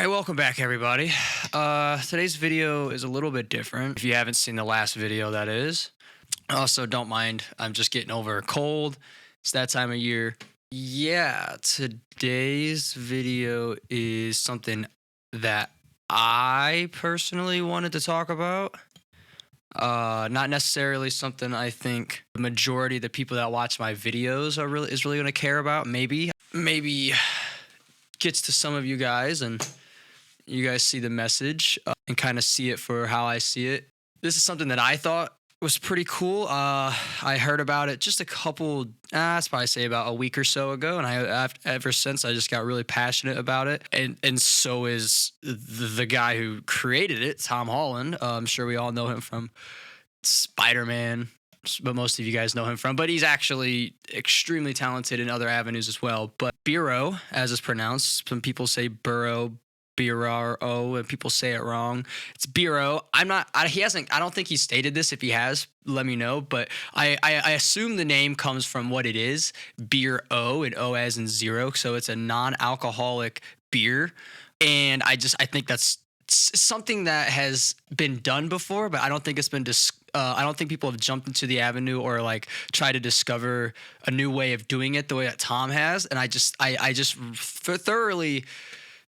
Alright, welcome back everybody. Today's video is a little bit different. If you haven't seen the last video, that is. Also, don't mind, I'm just getting over a cold. It's that time of year. Yeah, today's video is something that I personally wanted to talk about. Not necessarily something I think the majority of the people that watch my videos is really gonna care about. Maybe gets to some of you guys and you guys see the message and kind of see it for how I see it. This is something that I thought was pretty cool. I heard about it just a couple, I'd probably say about a week or so ago, and ever since I just got really passionate about it. And so is the guy who created it, Tom Holland. I'm sure we all know him from Spider-Man, but most of you guys know him from. But he's actually extremely talented in other avenues as well. But BERO, as it's pronounced, some people say BERO, BERO, and people say it wrong. It's BERO. I don't think he stated this. If he has, let me know. But I assume the name comes from what it is, BERO, and O as in zero. So it's a non-alcoholic beer. And I think that's something that has been done before, but I don't think it's been I don't think people have jumped into the avenue or like try to discover a new way of doing it the way that Tom has. And I just thoroughly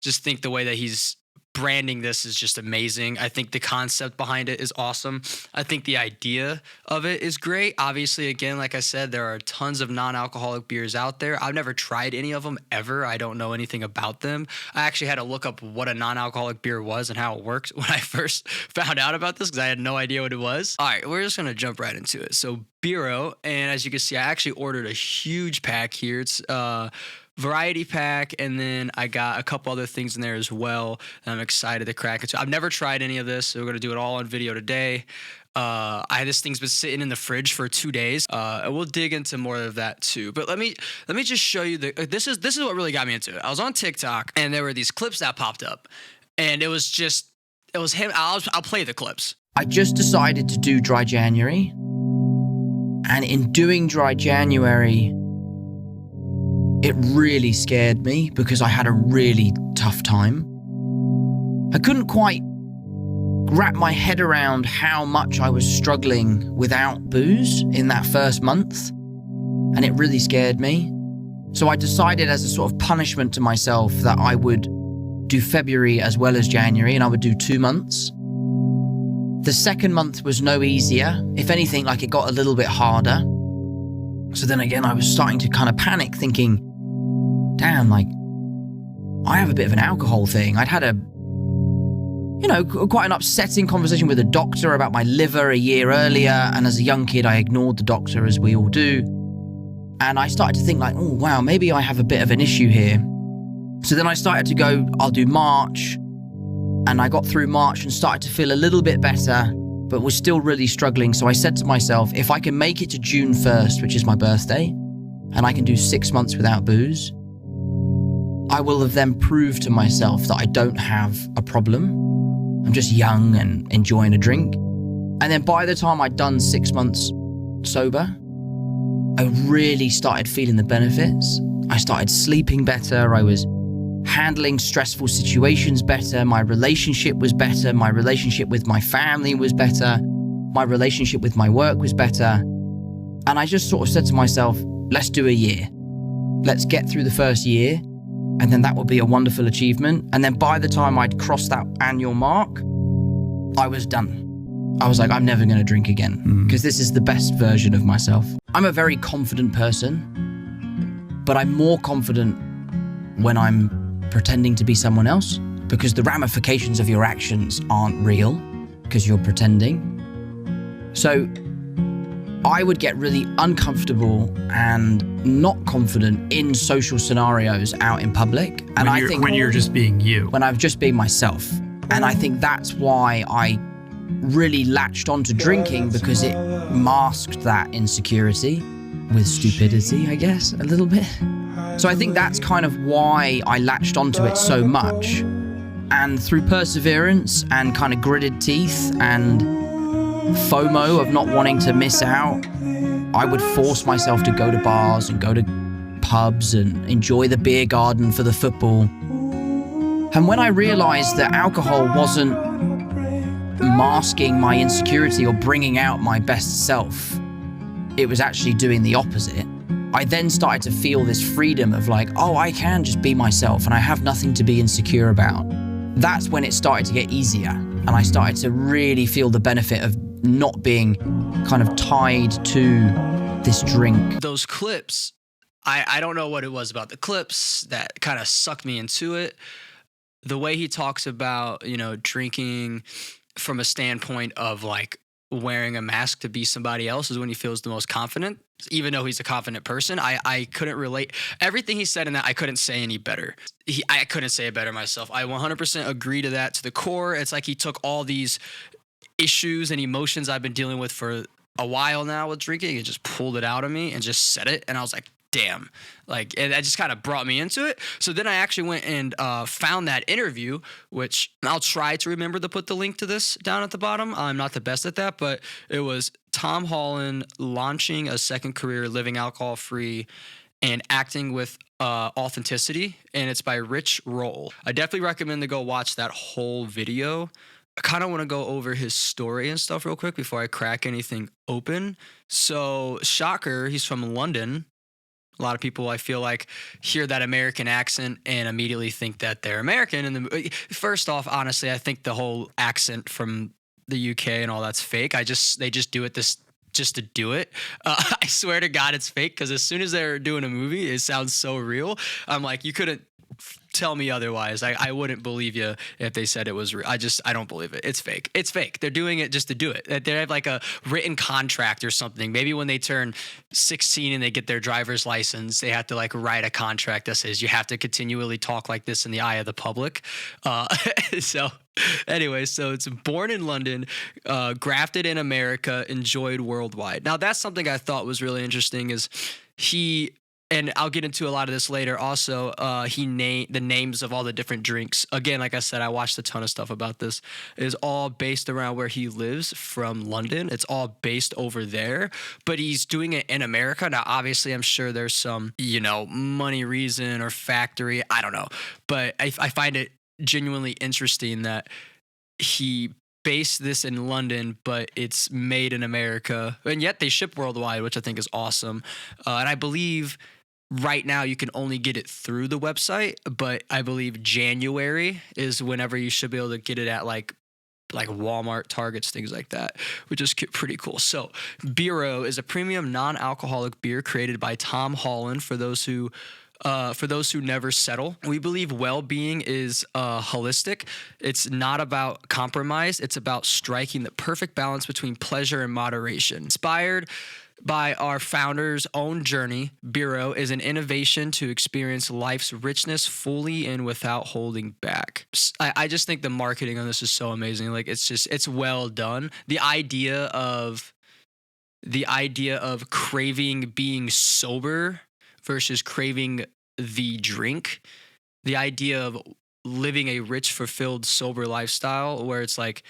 just think the way that he's branding this is just amazing. I think the concept behind it is awesome. I think the idea of it is great. Obviously, again, like I said, there are tons of non-alcoholic beers out there. I've never tried any of them ever. I don't know anything about them. I actually had to look up what a non-alcoholic beer was and how it worked when I first found out about this because I had no idea what it was. All right, we're just going to jump right into it. So BERO, and as you can see, I actually ordered a huge pack here. It's variety pack, and then I got a couple other things in there as well, and I'm excited to crack it. So I've never tried any of this, so we're gonna do it all on video today. This thing's been sitting in the fridge for 2 days, and we'll dig into more of that too. But let me just show you this is what really got me into it. I was on TikTok, and there were these clips that popped up, and it was him. I'll play the clips. I just decided to do dry January, and in doing dry January, it really scared me because I had a really tough time. I couldn't quite wrap my head around how much I was struggling without booze in that first month, and it really scared me. So I decided as a sort of punishment to myself that I would do February as well as January, and I would do 2 months. The second month was no easier. If anything, like it got a little bit harder. So then again, I was starting to kind of panic, thinking, damn, like, I have a bit of an alcohol thing. I'd had quite an upsetting conversation with a doctor about my liver a year earlier, and as a young kid, I ignored the doctor, as we all do. And I started to think like, oh, wow, maybe I have a bit of an issue here. So then I started to go, I'll do March, and I got through March and started to feel a little bit better, but was still really struggling. So I said to myself, if I can make it to June 1st, which is my birthday, and I can do 6 months without booze, I will have then proved to myself that I don't have a problem. I'm just young and enjoying a drink. And then by the time I'd done 6 months sober, I really started feeling the benefits. I started sleeping better. I was handling stressful situations better. My relationship was better. My relationship with my family was better. My relationship with my work was better. And I just sort of said to myself, let's do a year. Let's get through the first year. And then that would be a wonderful achievement. And then by the time I'd crossed that annual mark, I was done. I was like, I'm never going to drink again because this is the best version of myself. I'm a very confident person, but I'm more confident when I'm pretending to be someone else because the ramifications of your actions aren't real because you're pretending. So I would get really uncomfortable and not confident in social scenarios out in public. And when you're just being you. When I'm just being myself. And I think that's why I really latched onto drinking, because it masked that insecurity with stupidity, I guess, a little bit. So I think that's kind of why I latched onto it so much. And through perseverance and kind of gritted teeth and FOMO of not wanting to miss out, I would force myself to go to bars and go to pubs and enjoy the beer garden for the football. And when I realized that alcohol wasn't masking my insecurity or bringing out my best self, it was actually doing the opposite, I then started to feel this freedom of like, oh, I can just be myself and I have nothing to be insecure about. That's when it started to get easier. And I started to really feel the benefit of not being kind of tied to this drink. Those clips, I don't know what it was about the clips that kind of sucked me into it. The way he talks about, you know, drinking from a standpoint of like wearing a mask to be somebody else is when he feels the most confident, even though he's a confident person. I couldn't relate. Everything he said in that, I couldn't say any better. I couldn't say it better myself. I 100% agree to that to the core. It's like he took all these issues and emotions I've been dealing with for a while now with drinking and just pulled it out of me and just said it. And I was like, damn, like, and that just kind of brought me into it. So then I actually went and found that interview, which I'll try to remember to put the link to this down at the bottom. I'm not the best at that, but it was Tom Holland launching a second career, living alcohol free and acting with authenticity. And it's by Rich Roll. I definitely recommend to go watch that whole video. I kind of want to go over his story and stuff real quick before I crack anything open. So shocker, he's from London. A lot of people, I feel like, hear that American accent and immediately think that they're American. And first off, honestly, I think the whole accent from the UK and all that's fake. They just do it just to do it. I swear to God, it's fake because as soon as they're doing a movie, it sounds so real. I'm like, you couldn't tell me otherwise. I wouldn't believe you if they said it was real. I don't believe it. It's fake. It's fake. They're doing it just to do it. They have like a written contract or something. Maybe when they turn 16 and they get their driver's license, they have to like write a contract that says you have to continually talk like this in the eye of the public. So anyway, so it's born in London, grafted in America, enjoyed worldwide. Now that's something I thought was really interesting is and I'll get into a lot of this later. Also, he named the names of all the different drinks. Again, like I said, I watched a ton of stuff about this. It is all based around where he lives from London. It's all based over there, but he's doing it in America. Now, obviously, I'm sure there's some, money reason or factory. I don't know. But I find it genuinely interesting that he based this in London, but it's made in America. And yet they ship worldwide, which I think is awesome. And I believe right now you can only get it through the website, but I believe January is whenever you should be able to get it at like Walmart, Targets, things like that, which is pretty cool. So BERO is a premium non-alcoholic beer created by Tom Holland for those who never settle. We believe well-being is holistic. It's not about compromise. It's about striking the perfect balance between pleasure and moderation. Inspired by our founder's own journey, BERO is an innovation to experience life's richness fully and without holding back. I just think the marketing on this is so amazing. Like it's well done. The idea of craving being sober versus craving the drink, the idea of living a rich, fulfilled, sober lifestyle where it's like,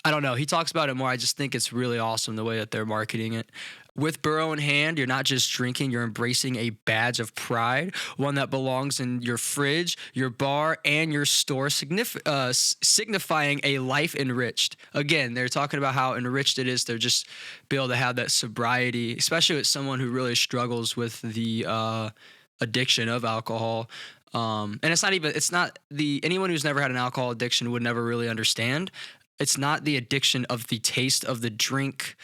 I don't know. He talks about it more. I just think it's really awesome the way that they're marketing it. With BERO in hand, you're not just drinking, you're embracing a badge of pride, one that belongs in your fridge, your bar, and your store, signifying a life enriched. Again, they're talking about how enriched it is to just be able to have that sobriety, especially with someone who really struggles with the addiction of alcohol. And anyone who's never had an alcohol addiction would never really understand. It's not the addiction of the taste of the drink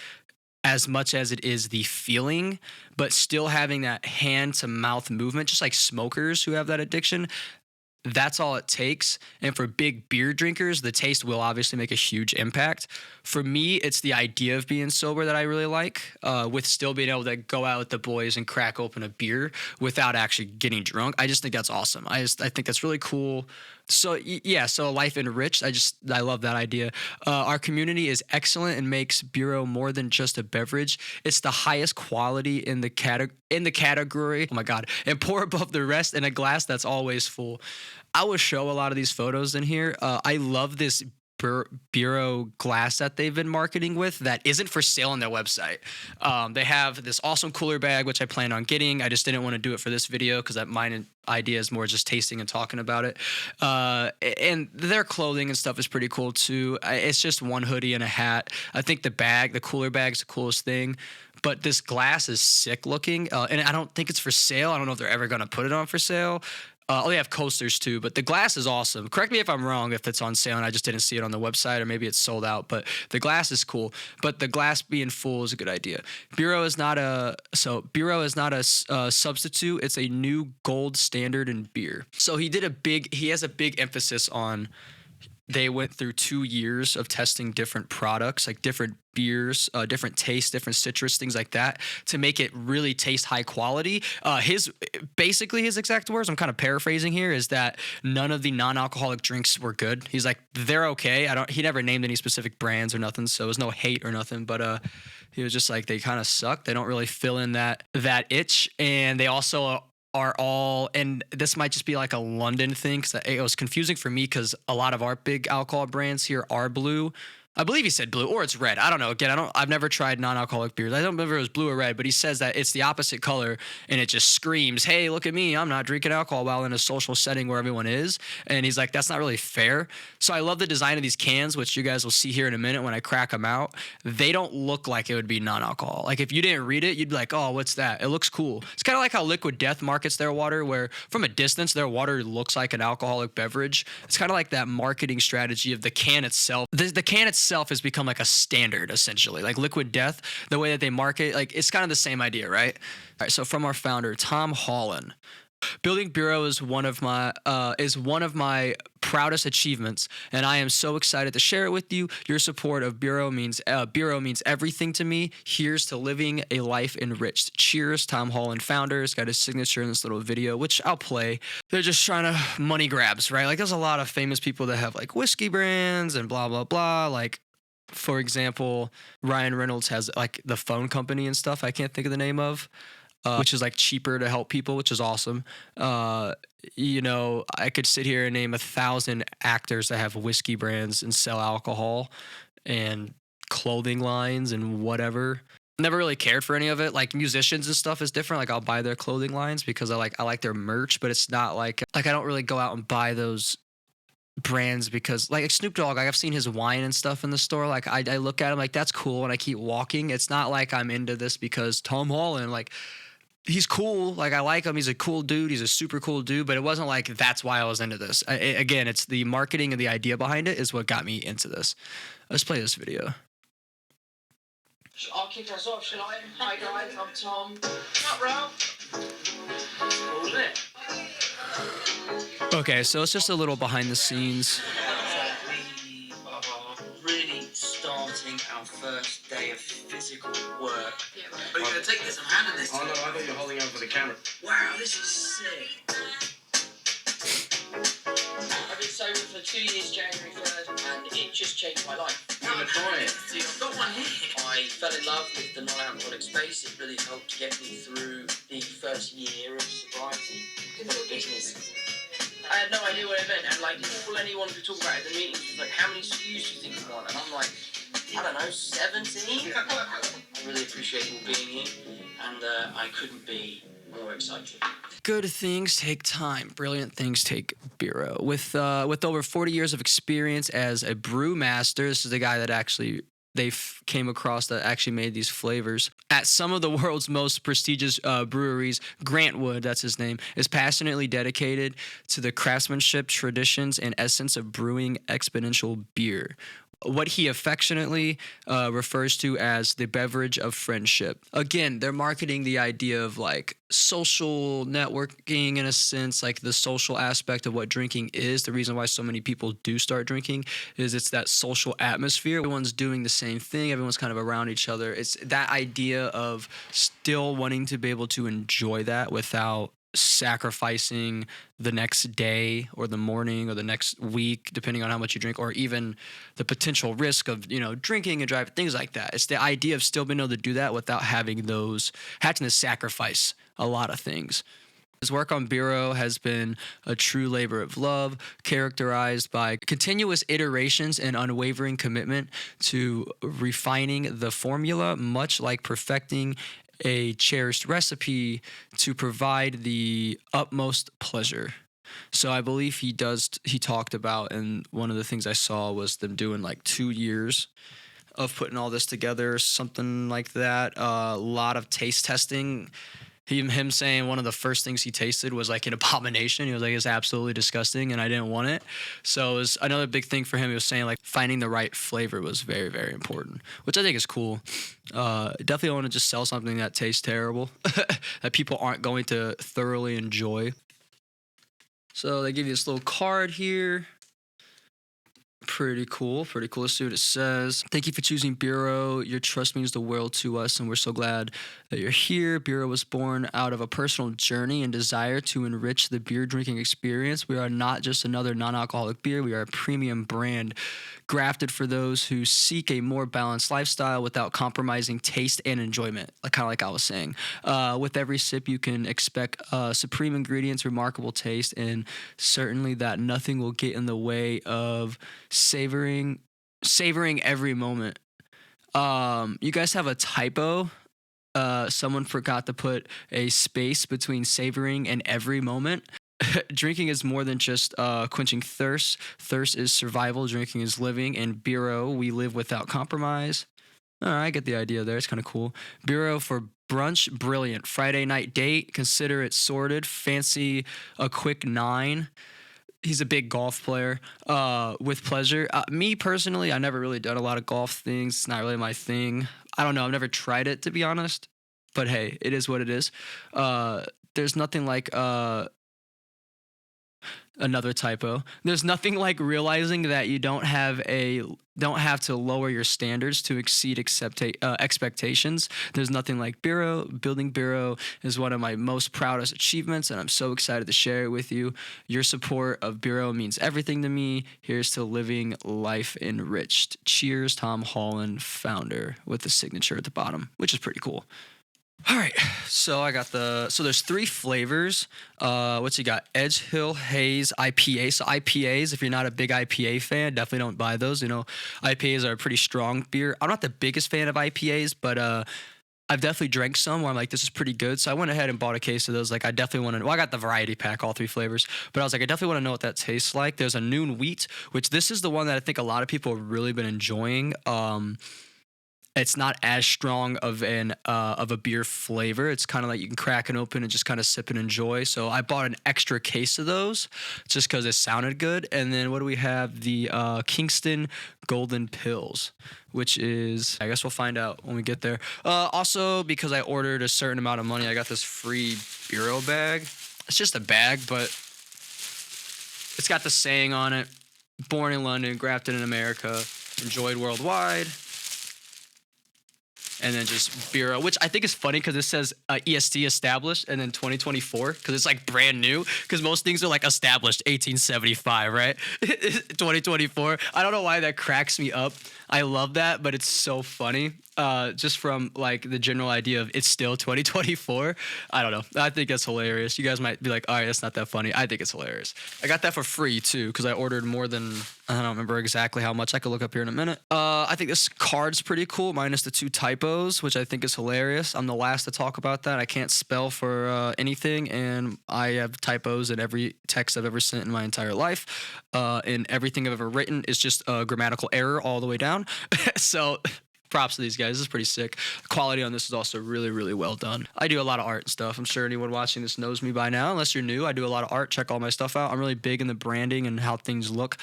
as much as it is the feeling, but still having that hand to mouth movement, just like smokers who have that addiction. That's all it takes. And for big beer drinkers, the taste will obviously make a huge impact. For me, it's the idea of being sober that I really like, with still being able to go out with the boys and crack open a beer without actually getting drunk. I just think that's awesome. I think that's really cool. So yeah, so life enriched. I love that idea. Our community is excellent and makes BERO more than just a beverage. It's the highest quality in the category. Oh my God! And pour above the rest in a glass that's always full. I will show a lot of these photos in here. I love this BERO glass that they've been marketing with that isn't for sale on their website. They have this awesome cooler bag, which I plan on getting. I just didn't want to do it for this video because my idea is more just tasting and talking about it. And their clothing and stuff is pretty cool too. It's just one hoodie and a hat. I think the cooler bag's the coolest thing. But this glass is sick looking, and I don't think it's for sale. I don't know if they're ever going to put it on for sale. They have coasters too, but the glass is awesome. Correct me if I'm wrong if it's on sale and I just didn't see it on the website, or maybe it's sold out, but the glass is cool. But the glass being full is a good idea. BERO is not a substitute. It's a new gold standard in beer. So he has a big emphasis on, they went through 2 years of testing different products, like different beers, different tastes, different citrus, things like that, to make it really taste high quality. His exact words, I'm kind of paraphrasing here, is that none of the non-alcoholic drinks were good. He's like, they're okay. He never named any specific brands or nothing, so it was no hate or nothing, but he was just like, they kind of suck. They don't really fill in that itch, and they also are all, and this might just be like a London thing, because it was confusing for me because a lot of our big alcohol brands here are blue. I believe he said blue, or it's red. I don't know. Again, I've never tried non-alcoholic beers. I don't remember if it was blue or red, but he says that it's the opposite color, and it just screams, hey, look at me. I'm not drinking alcohol while in a social setting where everyone is. And he's like, that's not really fair. So I love the design of these cans, which you guys will see here in a minute when I crack them out. They don't look like it would be non-alcohol. Like if you didn't read it, you'd be like, oh, what's that? It looks cool. It's kind of like how Liquid Death markets their water, where from a distance, their water looks like an alcoholic beverage. It's kind of like that marketing strategy of the can itself. The can itself has become like a standard, essentially. Like Liquid Death, the way that they market, like it's kind of the same idea, right? All right, so from our founder, Tom Holland. Building BERO is one of my proudest achievements, and I am so excited to share it with you. Your support of BERO means everything to me. Here's to living a life enriched. Cheers, Tom Holland, founder. It's got his signature in this little video, which I'll play. They're just trying to money grabs, right? Like there's a lot of famous people that have like whiskey brands and blah blah blah. Like, for example, Ryan Reynolds has like the phone company and stuff. I can't think of the name of. Which is like cheaper to help people, which is awesome. I could sit here and name 1,000 actors that have whiskey brands and sell alcohol and clothing lines and whatever. Never really cared for any of it. Like musicians and stuff is different. Like I'll buy their clothing lines because I like their merch, but it's not like I don't really go out and buy those brands because like Snoop Dogg, like I've seen his wine and stuff in the store. Like I look at him like that's cool and I keep walking. It's not like I'm into this because Tom Holland, like he's cool. Like I like him. He's a cool dude. He's a super cool dude, but it wasn't like that's why I was into this. Again, it's the marketing and the idea behind it is what got me into this. Let's play this video. I'll kick us off, shall I? Hi guys, I'm Tom. What, Ralph? Cool, isn't it? Okay, so it's just a little behind the scenes. We are really starting our first day of physical work. Yeah, right. Are you going to take this? I'm handing this to you. Oh no, I thought you were holding out for the camera. Wow, this is sick. I've been sober for 2 years, January 3rd, and it just changed my life. I'm going to try it. See, I've got one here. I fell in love with the non-alcoholic space. It really helped get me through the first year of sobriety. Good little business. I had no idea what it meant, and like all anyone could talk about at the meetings was like, how many SKUs do you think you want? And I'm like, I don't know, 17? I really appreciate you all being here, and I couldn't be more excited. Good things take time. Brilliant things take BERO. With over 40 years of experience as a brewmaster, this is the guy that actually came across that actually made these flavors. At some of the world's most prestigious breweries, Grant Wood, that's his name, is passionately dedicated to the craftsmanship, traditions, and essence of brewing exponential beer. What he affectionately refers to as the beverage of friendship. Again, they're marketing the idea of like social networking in a sense, like the social aspect of what drinking is. The reason why so many people do start drinking is it's that social atmosphere. Everyone's doing the same thing. Everyone's kind of around each other. It's that idea of still wanting to be able to enjoy that without sacrificing the next day or the morning or the next week, depending on how much you drink, or even the potential risk of, drinking and driving, things like that. It's the idea of still being able to do that without having to sacrifice a lot of things. His work on BERO has been a true labor of love, characterized by continuous iterations and unwavering commitment to refining the formula, much like perfecting a cherished recipe to provide the utmost pleasure. So I believe he talked about, and one of the things I saw was them doing like 2 years of putting all this together, something like that. A lot of taste testing. Him saying one of the first things he tasted was like an abomination. He was like, it's absolutely disgusting and I didn't want it. So it was another big thing for him. He was saying like finding the right flavor was very, very important, which I think is cool. Definitely don't want to just sell something that tastes terrible that people aren't going to thoroughly enjoy. So they give you this little card here. Pretty cool. Pretty cool. Let's see what it says. Thank you for choosing BERO. Your trust means the world to us, and we're so glad that you're here. BERO was born out of a personal journey and desire to enrich the beer drinking experience. We are not just another non-alcoholic beer. We are a premium brand grafted for those who seek a more balanced lifestyle without compromising taste and enjoyment, kind of like I was saying. With every sip, you can expect supreme ingredients, remarkable taste, and certainly that nothing will get in the way of savoring every moment. You guys have a typo. Someone forgot to put a space between savoring and every moment. Drinking is more than just quenching thirst. Thirst is survival. Drinking is living. And BERO, we live without compromise. All right, I get the idea there. It's kind of cool. BERO for brunch, brilliant. Friday night date, consider it sorted. Fancy a quick 9. He's a big golf player, with pleasure. Me personally, I've never really done a lot of golf things. It's not really my thing. I don't know. I've never tried it, to be honest. But hey, it is what it is. There's nothing like another typo. There's nothing like realizing that you don't have to lower your standards to exceed expectations. There's nothing like BERO. Building BERO is one of my most proudest achievements, and I'm so excited to share it with you. Your support of BERO means everything to me. Here's to living life enriched. Cheers, Tom Holland, founder, with the signature at the bottom, which is pretty cool. All right, so I got so there's 3 flavors. What's he got? Edge Hill Haze IPA. So IPAs, if you're not a big IPA fan, definitely don't buy those. You know, IPAs are a pretty strong beer. I'm not the biggest fan of IPAs, but I've definitely drank some where I'm like, this is pretty good. So I went ahead and bought a case of those. Like, I definitely want to, I got the variety pack, all 3 flavors, but I was like, I definitely want to know what that tastes like. There's a Noon Wheat, which this is the one that I think a lot of people have really been enjoying. It's not as strong of a beer flavor. It's kind of like you can crack it open and just kind of sip and enjoy. So I bought an extra case of those just because it sounded good. And then what do we have? The Kingston Golden Pills, which is, I guess we'll find out when we get there. Also, because I ordered a certain amount of money, I got this free BERO bag. It's just a bag, but it's got the saying on it: born in London, grafted in America, enjoyed worldwide. And then just BERO, which I think is funny because it says EST established and then 2024 because it's like brand new, because most things are like established 1875, right? 2024. I don't know why that cracks me up. I love that, but it's so funny. Just from like the general idea of it's still 2024. I don't know. I think that's hilarious. You guys might be like, all right, that's not that funny. I think it's hilarious. I got that for free too because I ordered more than, I don't remember exactly how much. I could look up here in a minute. I think this card's pretty cool, minus the 2 typos, which I think is hilarious. I'm the last to talk about that. I can't spell for anything, and I have typos in every text I've ever sent in my entire life. And everything I've ever written is just a grammatical error all the way down. So props to these guys. This is pretty sick. The quality on this is also really, really well done. I do a lot of art and stuff. I'm sure anyone watching this knows me by now. Unless you're new, I do a lot of art. Check all my stuff out. I'm really big in the branding and how things look.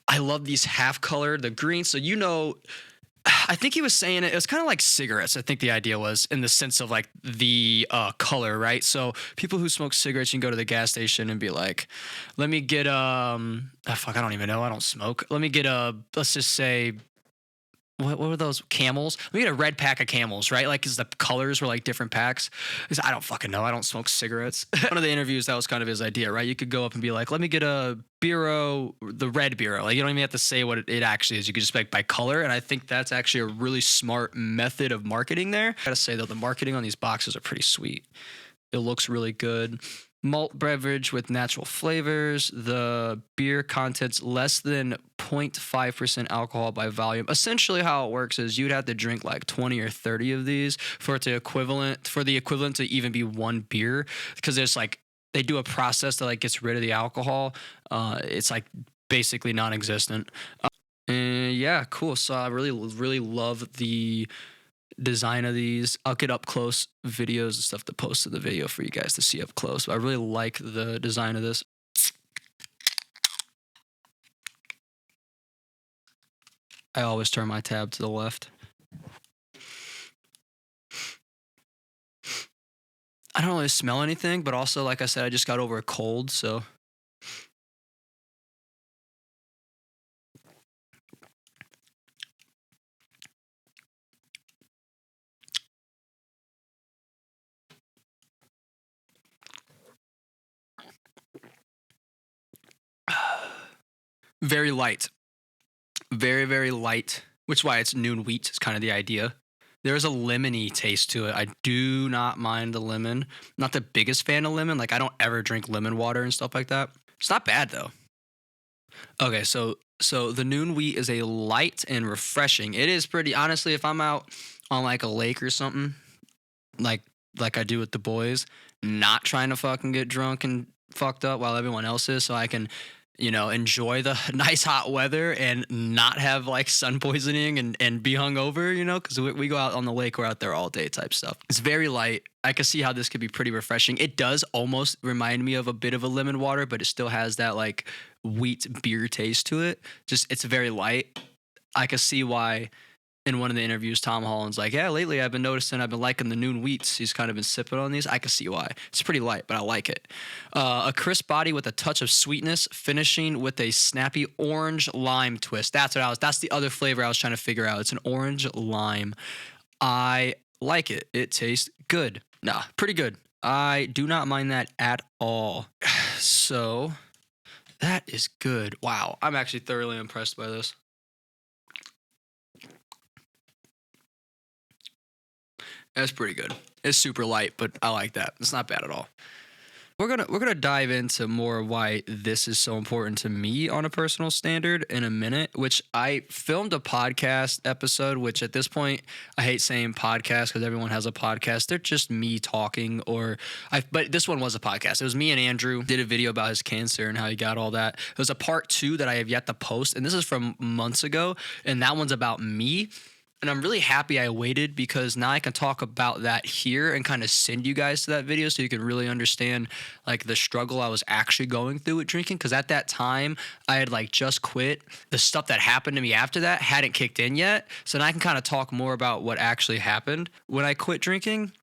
I love these half-colored, the green. So, you know, I think he was saying it was kind of like cigarettes. I think the idea was in the sense of like the color, right? So people who smoke cigarettes, you can go to the gas station and be like, let me get, I don't even know. I don't smoke. Let me get let's just say, what were those? Camels? Let me get a red pack of Camels, right? Like, because the colors were like different packs. I don't fucking know. I don't smoke cigarettes. One of the interviews, that was kind of his idea, right? You could go up and be like, let me get a BERO, the red BERO. Like, you don't even have to say what it actually is. You could just like by color. And I think that's actually a really smart method of marketing there. I gotta say though, the marketing on these boxes are pretty sweet. It looks really good. malt beverage with natural flavors. The beer contents less than 0.5% alcohol by volume. Essentially how it works is you'd have to drink like 20 or 30 of these for the equivalent to even be one beer, because there's like they do a process that like gets rid of the alcohol. It's like basically non-existent. And yeah, cool. So I really love the design of these. I'll get up close videos and stuff to post in the video for you guys to see up close. But I really like the design of this. I always turn my tab to the left. I don't really smell anything, but also, like I said, I just got over a cold, so. Very light. Very, very light, which is why it's noon wheat. Is kind of the idea. There's a lemony taste to it. I do not mind the lemon. Not the biggest fan of lemon. Like, I don't ever drink lemon water and stuff like that. It's not bad, though. Okay, so the noon wheat is a light and refreshing. It is pretty, honestly, if I'm out on like a lake or something, like I do with the boys, not trying to fucking get drunk and fucked up while everyone else is, so I can, enjoy the nice hot weather and not have like sun poisoning and be hungover, because we go out on the lake, we're out there all day type stuff. It's very light. I can see how this could be pretty refreshing. It does almost remind me of a bit of a lemon water, but it still has that like wheat beer taste to it. Just, it's very light. I can see why in one of the interviews, Tom Holland's like, yeah, lately I've been liking the noon wheats. He's kind of been sipping on these. I can see why. It's pretty light, but I like it. A crisp body with a touch of sweetness, finishing with a snappy orange lime twist. That's the other flavor I was trying to figure out. It's an orange lime. I like it. It tastes good. Nah, pretty good. I do not mind that at all. So that is good. Wow. I'm actually thoroughly impressed by this. That's pretty good. It's super light, but I like that. It's not bad at all. We're gonna dive into more why this is so important to me on a personal standard in a minute, which I filmed a podcast episode, which at this point, I hate saying podcast because everyone has a podcast. They're just me talking, but this one was a podcast. It was me and Andrew did a video about his cancer and how he got all that. It was a part 2 that I have yet to post, and this is from months ago, and that one's about me. And I'm really happy I waited, because now I can talk about that here and kind of send you guys to that video so you can really understand like the struggle I was actually going through with drinking. Because at that time, I had like just quit. The stuff that happened to me after that hadn't kicked in yet. So now I can kind of talk more about what actually happened when I quit drinking.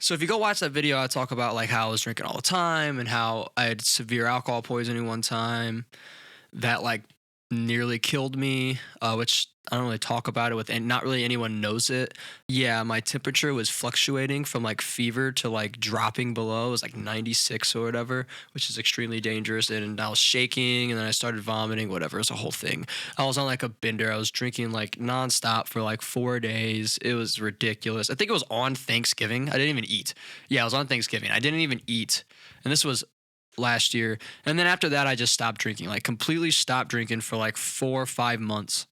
So if you go watch that video, I talk about like how I was drinking all the time and how I had severe alcohol poisoning one time that like nearly killed me, which I don't really talk about it with, and not really anyone knows it. Yeah, my temperature was fluctuating from like fever to like dropping below. It was like 96 or whatever, which is extremely dangerous. And I was shaking, and then I started vomiting, whatever. It was a whole thing. I was on like a bender. I was drinking like nonstop for like 4 days. It was ridiculous. I think it was on Thanksgiving. I didn't even eat. Yeah, it was on Thanksgiving. I didn't even eat. And this was last year. And then after that, I just stopped drinking, like completely stopped drinking for like 4 or 5 months.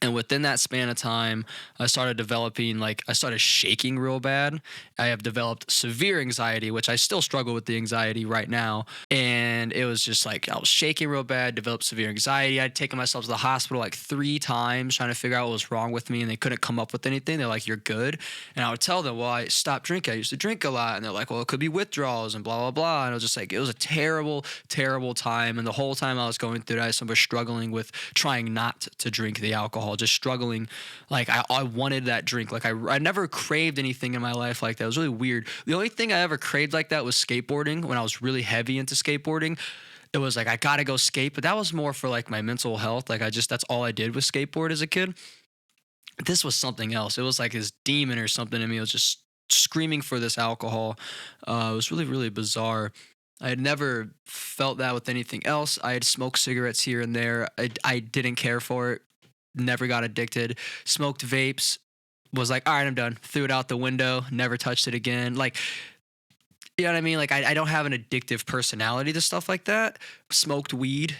And within that span of time, I started shaking real bad. I have developed severe anxiety, which I still struggle with the anxiety right now. And it was just like I was shaking real bad, developed severe anxiety. I'd taken myself to the hospital like 3 times trying to figure out what was wrong with me, and they couldn't come up with anything. They're like, you're good. And I would tell them, well, I stopped drinking. I used to drink a lot. And they're like, well, it could be withdrawals and blah, blah, blah. And I was just like, it was a terrible, terrible time. And the whole time I was going through that, I was struggling with trying not to drink the alcohol, just struggling. Like I wanted that drink. Like I never craved anything in my life like that. It was really weird. The only thing I ever craved like that was skateboarding. When I was really heavy into skateboarding, it was like, I gotta go skate, but that was more for like my mental health. Like that's all I did was skateboard as a kid. This was something else. It was like this demon or something in me. It was just screaming for this alcohol. It was really, really bizarre. I had never felt that with anything else. I had smoked cigarettes here and there. I didn't care for it. Never got addicted. Smoked vapes. Was like, all right, I'm done. Threw it out the window. Never touched it again. Like, You know what I mean? Like I don't have an addictive personality to stuff like that. Smoked weed,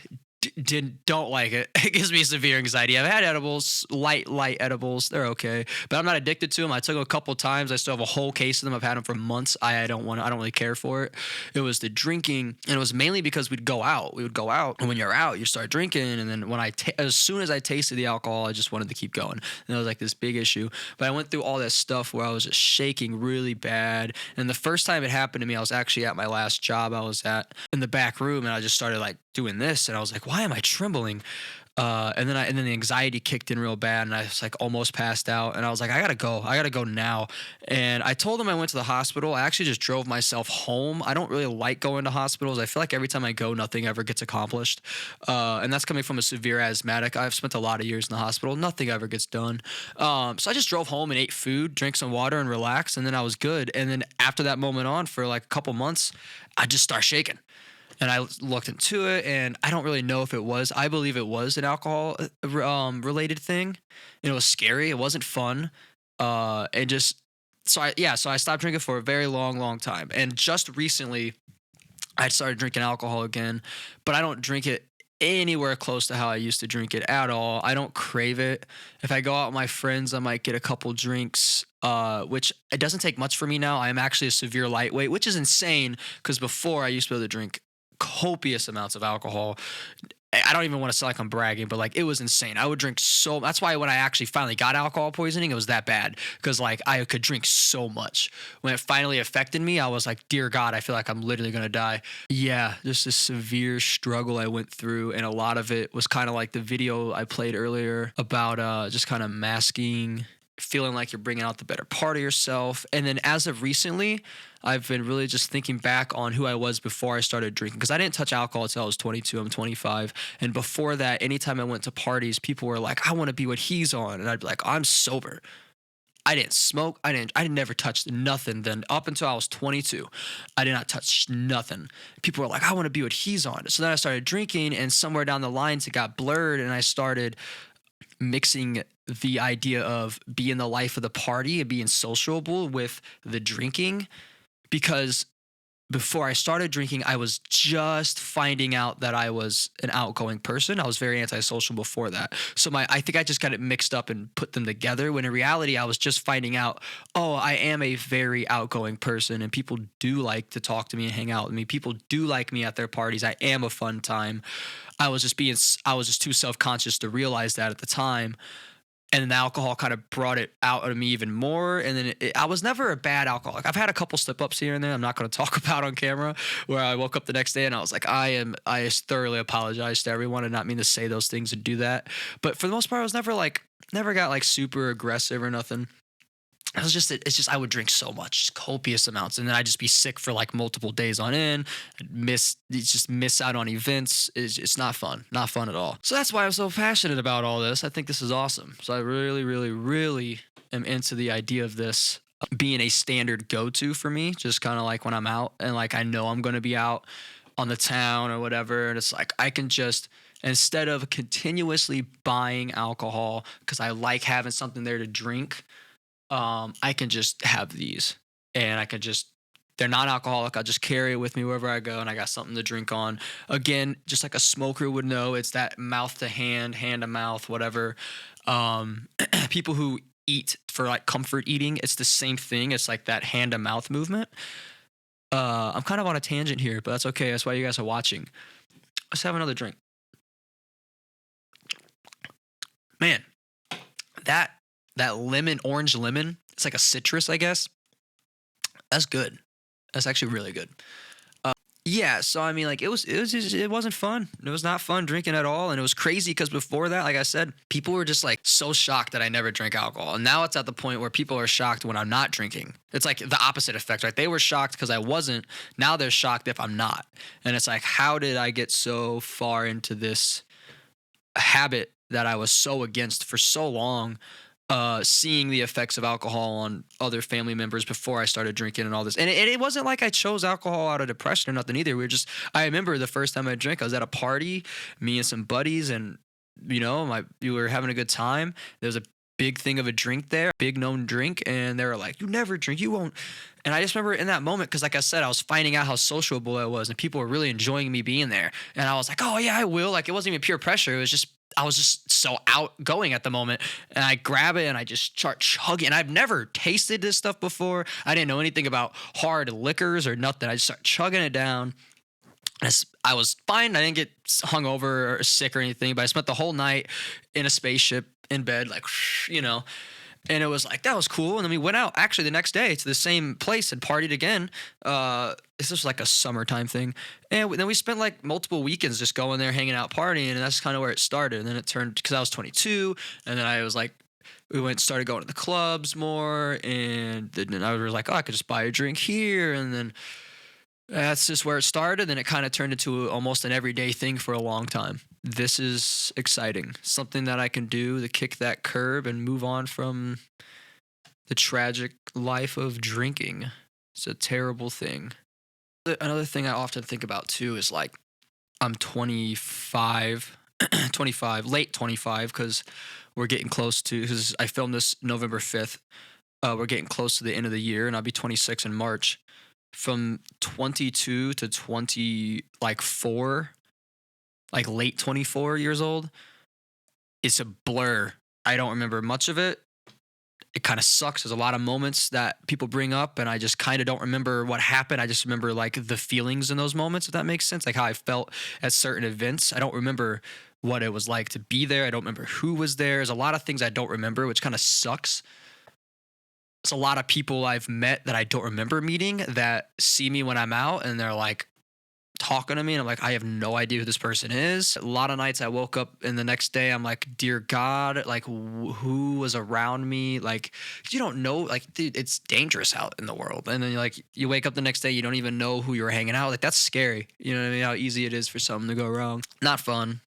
don't like it. It gives me severe anxiety. I've had edibles, light edibles. They're okay, but I'm not addicted to them. I took them a couple times. I still have a whole case of them. I've had them for months. I don't really care for it. It was the drinking, and it was mainly because we'd go out. We would go out, and when you're out, you start drinking. And then as soon as I tasted the alcohol, I just wanted to keep going. And it was like this big issue. But I went through all that stuff where I was just shaking really bad. And the first time it happened to me, I was actually at my last job I was at in the back room, and I just started like doing this, and I was like, why am I trembling? And then the anxiety kicked in real bad, and I was like almost passed out, and I was like, I gotta go now. And I told them I went to the hospital. I actually just drove myself home. I don't really like going to hospitals. I feel like every time I go, nothing ever gets accomplished. And that's coming from a severe asthmatic. I've spent a lot of years in the hospital. Nothing ever gets done. So I just drove home and ate food, drank some water, and relaxed, and then I was good. And then after that moment on, for like a couple months, I just start shaking. And I looked into it, and I don't really know if it was. I believe it was an alcohol related thing. And it was scary. It wasn't fun. And just so I stopped drinking for a very long time. And just recently, I started drinking alcohol again, but I don't drink it anywhere close to how I used to drink it at all. I don't crave it. If I go out with my friends, I might get a couple drinks, which it doesn't take much for me now. I am actually a severe lightweight, which is insane because before I used to be able to drink copious amounts of alcohol. I don't even want to sound like I'm bragging, but like it was insane. I would drink that's why when I actually finally got alcohol poisoning, it was that bad because like I could drink so much. When it finally affected me, I was like, dear God, I feel like I'm literally going to die. Yeah, just a severe struggle I went through. And a lot of it was kind of like the video I played earlier about just kind of masking, feeling like you're bringing out the better part of yourself. And then as of recently, I've been really just thinking back on who I was before I started drinking, because I didn't touch alcohol until I was 22. I'm 25. And before that, anytime I went to parties, people were like, I want to be what he's on. And I'd be like, I'm sober. I didn't smoke. I never touched nothing. Then up until I was 22, I did not touch nothing. People were like, I want to be what he's on. So then I started drinking, and somewhere down the lines, it got blurred, and I started mixing the idea of being the life of the party and being sociable with the drinking, because before I started drinking, I was just finding out that I was an outgoing person. I was very antisocial before that. So I think I just got it mixed up and put them together, when in reality, I was just finding out, oh, I am a very outgoing person, and people do like to talk to me and hang out with me. People do like me at their parties. I am a fun time. I was just too self-conscious to realize that at the time. And then the alcohol kind of brought it out of me even more. And then I was never a bad alcoholic. I've had a couple slip-ups here and there I'm not going to talk about on camera, where I woke up the next day and I was like, I thoroughly apologize to everyone. I did not mean to say those things and do that. But for the most part, I was never got like super aggressive or nothing. It's just I would drink so much, copious amounts, and then I'd just be sick for like multiple days on end. Miss out on events. It's not fun at all. So that's why I'm so passionate about all this. I think this is awesome. So I really, really, really am into the idea of this being a standard go-to for me. Just kind of like when I'm out and like I know I'm going to be out on the town or whatever, and it's like I can just, instead of continuously buying alcohol because I like having something there to drink. I can just have these, and they're not alcoholic. I'll just carry it with me wherever I go, and I got something to drink on. Again, just like a smoker would know, it's that mouth to hand, hand to mouth, whatever. People who eat for like comfort eating, it's the same thing. It's like that hand to mouth movement. I'm kind of on a tangent here, but that's okay. That's why you guys are watching. Let's have another drink. Man, that orange lemon, it's like a citrus, I guess. That's good. That's actually really good. Yeah, so I mean, like it wasn't fun. It was not fun drinking at all, and it was crazy because before that, like I said, people were just like so shocked that I never drank alcohol, and now it's at the point where people are shocked when I'm not drinking. It's like the opposite effect, right? They were shocked because I wasn't. Now they're shocked if I'm not, and it's like, how did I get so far into this habit that I was so against for so long? Seeing the effects of alcohol on other family members before I started drinking and all this. And it wasn't like I chose alcohol out of depression or nothing either. I remember the first time I drank, I was at a party, me and some buddies, and we were having a good time. There was a big thing of a drink there, big known drink. And they were like, you never drink, you won't. And I just remember in that moment, because like I said, I was finding out how sociable I was and people were really enjoying me being there. And I was like, oh yeah, I will. Like, it wasn't even pure pressure. It was just, I was just so outgoing at the moment. And I grab it and I just start chugging. And I've never tasted this stuff before. I didn't know anything about hard liquors or nothing. I just start chugging it down. I was fine. I didn't get hungover or sick or anything, but I spent the whole night in a spaceship in bed, like, you know, and it was like, that was cool. And then we went out actually the next day to the same place and partied again. This was like a summertime thing. And then we spent like multiple weekends just going there, hanging out, partying. And that's kind of where it started. And then it turned, because I was 22. And then I was like, started going to the clubs more. And then I was like, oh, I could just buy a drink here. And then that's just where it started, and it kind of turned into almost an everyday thing for a long time. This is exciting. Something that I can do to kick that curb and move on from the tragic life of drinking. It's a terrible thing. Another thing I often think about too is like, I'm 25, late 25, because we're getting close to, because I filmed this November 5th. We're getting close to the end of the year, and I'll be 26 in March. From 22 to 24, like late 24 years old, it's a blur. I don't remember much of it. It kind of sucks. There's a lot of moments that people bring up, and I just kind of don't remember what happened. I just remember like the feelings in those moments, if that makes sense, like how I felt at certain events. I don't remember what it was like to be there. I don't remember who was there. There's a lot of things I don't remember, which kind of sucks. It's a lot of people I've met that I don't remember meeting that see me when I'm out and they're like talking to me, and I'm like, I have no idea who this person is. A lot of nights I woke up and the next day I'm like, dear God, like who was around me? Like, you don't know, like, dude, it's dangerous out in the world. And then you wake up the next day, you don't even know who you were hanging out with. Like, that's scary. You know what I mean? How easy it is for something to go wrong. Not fun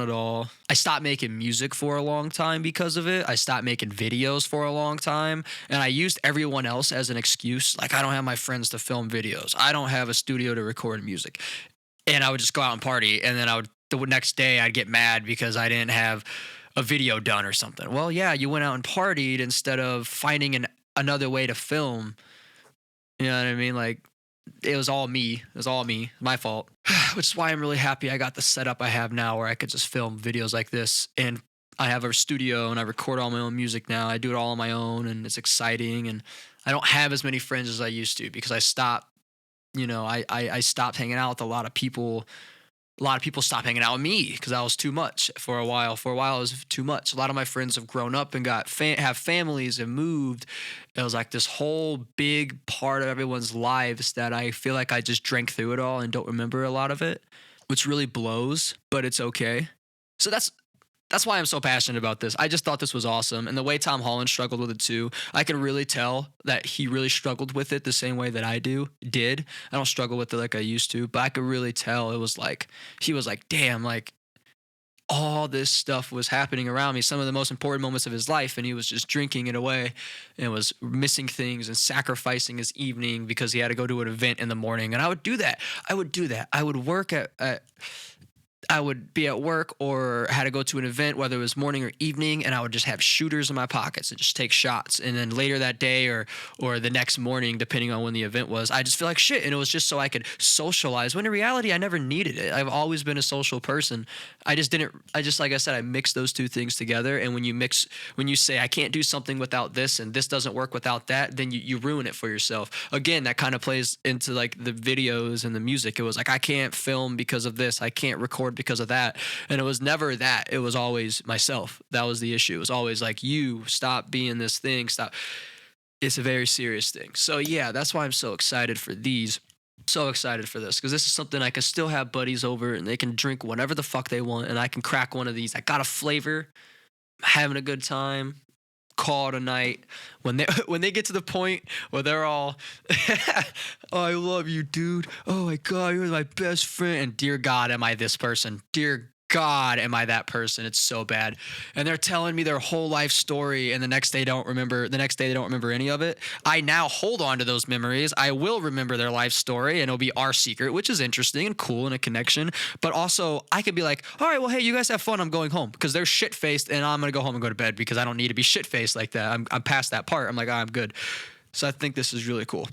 at all. I stopped making music for a long time because of it. I stopped making videos for a long time, and I used everyone else as an excuse. Like, I don't have my friends to film videos. I don't have a studio to record music. And I would just go out and party, and then the next day I'd get mad because I didn't have a video done or something. Well, yeah, you went out and partied instead of finding another way to film. You know what I mean? Like, it was all me. It was all me. My fault. Which is why I'm really happy I got the setup I have now where I could just film videos like this. And I have a studio and I record all my own music now. I do it all on my own, and it's exciting. And I don't have as many friends as I used to because I stopped. You know, I stopped hanging out with a lot of people. A lot of people stopped hanging out with me because I was too much for a while. For a while, it was too much. A lot of my friends have grown up and have families and moved. It was like this whole big part of everyone's lives that I feel like I just drank through it all and don't remember a lot of it, which really blows, but it's okay. So that's why I'm so passionate about this. I just thought this was awesome. And the way Tom Holland struggled with it too, I could really tell that he really struggled with it the same way that I did. I don't struggle with it like I used to, but I could really tell it was like, he was like, damn, like all this stuff was happening around me, some of the most important moments of his life, and he was just drinking it away and was missing things and sacrificing his evening because he had to go to an event in the morning. And I would do that. I would work I would be at work or had to go to an event, whether it was morning or evening, and I would just have shooters in my pockets and just take shots. And then later that day or the next morning, depending on when the event was, I just feel like shit. And it was just so I could socialize, when in reality, I never needed it. I've always been a social person. Like I said, I mixed those two things together. And when you say, I can't do something without this and this doesn't work without that, then you ruin it for yourself. Again, that kind of plays into like the videos and the music. It was like, I can't film because of this. I can't record because of that. And it was never that. It was always myself. That was the issue. It was always like, you stop being this thing. Stop. It's a very serious thing. So yeah, that's why I'm so excited for these. So excited for this because this is something I can still have buddies over and they can drink whatever the fuck they want, and I can crack one of these. I got a flavor, having a good time. Call it a night. When they get to the point where they're all, oh, I love you, dude. Oh my God, you're my best friend. And dear God, am I this person? Dear God, am I that person? It's so bad. And they're telling me their whole life story, and the next day they don't remember any of it. I now hold on to those memories. I will remember their life story, and it'll be our secret, which is interesting and cool and a connection. But also, I could be like, all right, well, hey, you guys have fun. I'm going home, because they're shit faced, and I'm gonna go home and go to bed because I don't need to be shit faced like that. I'm past that part. I'm like, I'm good. So I think this is really cool.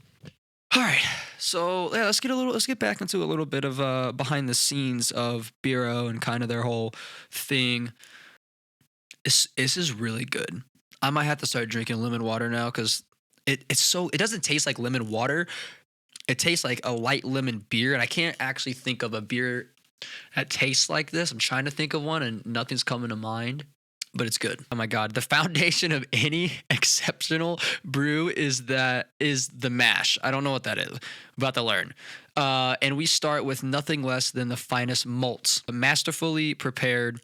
All right, so yeah, let's get back into a little bit of behind the scenes of BERO and kind of their whole thing. This is really good. I might have to start drinking lemon water now because it doesn't taste like lemon water. It tastes like a light lemon beer, and I can't actually think of a beer that tastes like this. I'm trying to think of one, and nothing's coming to mind. But it's good. Oh my God. The foundation of any exceptional brew is the mash. I don't know what that is. I'm about to learn. And we start with nothing less than the finest malts. Masterfully prepared,